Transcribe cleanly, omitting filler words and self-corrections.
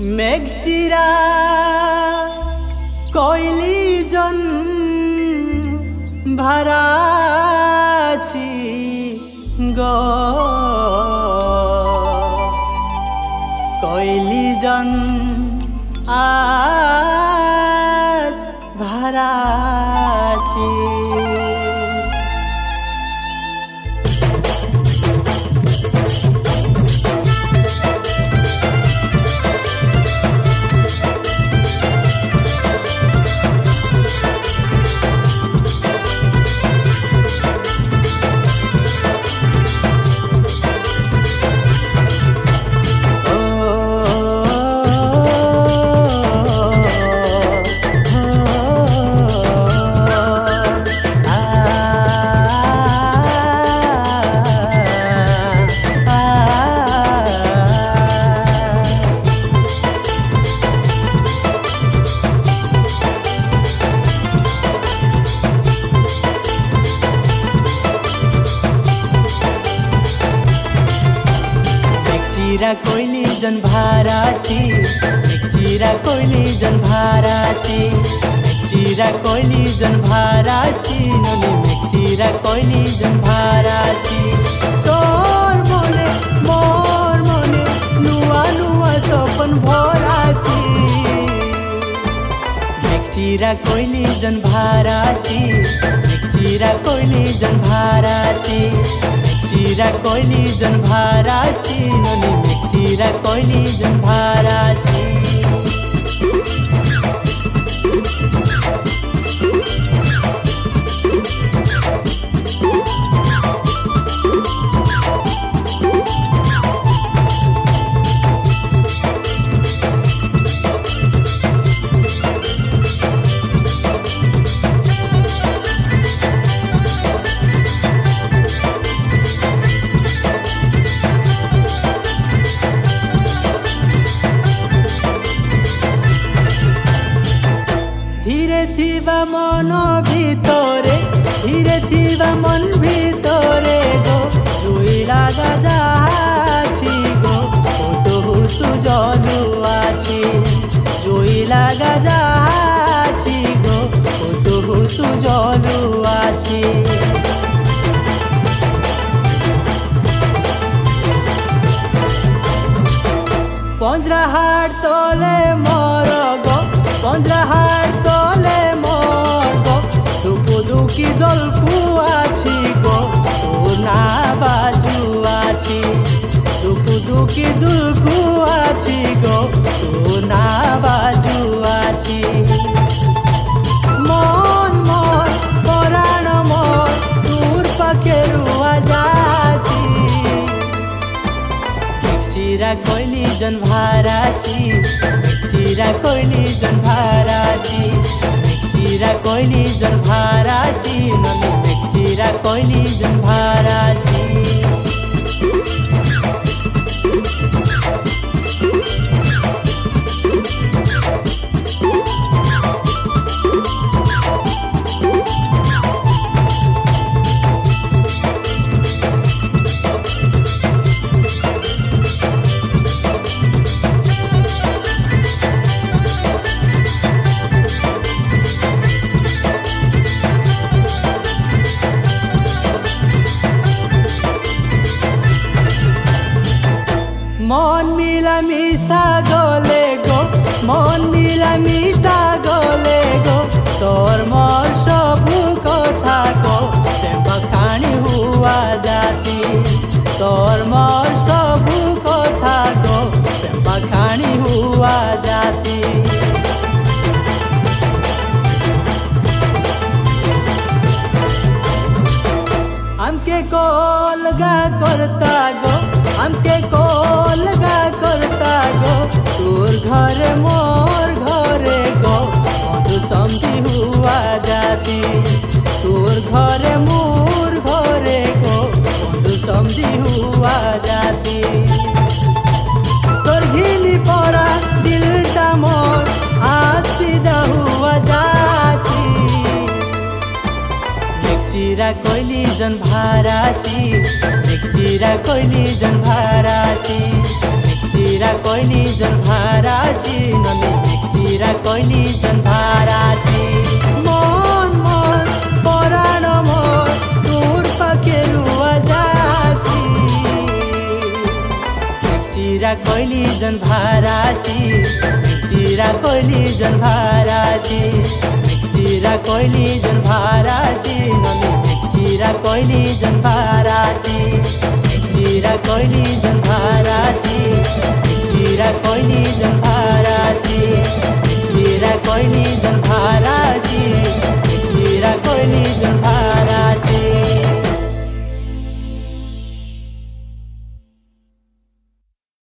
মেঘচিরা কইলি জন ভারাছি গো কইলি জন আজ ভারাছি चिरा कोइली जन भाराची चिरा कोइली जन भाराची चिरा कोइली जन भाराची ननी चिरा कोइली जन भाराची तोर मने मोर मने नुआ नुआ सपन भराची चिरा कोइली जन भाराची चिरा कोइली जन भाराची चिरा कोइली जन भाराची ननी चिरा कोइली जन भाराची धीरे थीवा मन भितरे धीरे थीवा मन भितरे गो रुई लागा जाछि गो तो तू जलु आछि रुई लागा जाछि गो तो तू जलु आछि पंजरा हाट तले मोर गो पंजरा हाट तले मोर गो दुखु दुखी दल कुआछि गो ना बाजू आछि दुखु दुखी दुल कुआछि गो ना बाजू आछि मन मोर पराण मोर दूर पाखे रुआ जाछि चिरा कोइली जन भाराची चिरा कोइली जन भाराची चिरा कोइली जन भाराची ननी चिरा कोइली जन भाराची मन मिला मिसा गले गो मन मिला मिसा गले गो तोर मोर सबु कथा को बखानी हुआ जाती तोर मोर सबु कथा को बखानी हुआ जाती हमके कोलगा करता गो हमके कोलगा करता गो तोर घरे मोर घरे गो मधु समझी हुआ जाती तोर घरे मोर घरे गो मधु समझी हुआ जाती तोर घिनी पड़ा दिलटा मोर आज सीधा हुआ जाती चिरा कोइली जन भाराची चिरा कोइली जन भाराची चिरा कोइली কইলি জন ভারাজি ননি চিরা কইলি জন ভারাজি মন মন পরাণ মোর তোর পাখে রুয়া যাজি চিরা কইলি জন ভারাজি চিরা কইলি জন ভারাজি চিরা কইলি জন ভারাজি ননি চিরা কইলি জন ভারাজি চিরা কইলি জন ভারাজি চিরা কইলি জন ভারাজি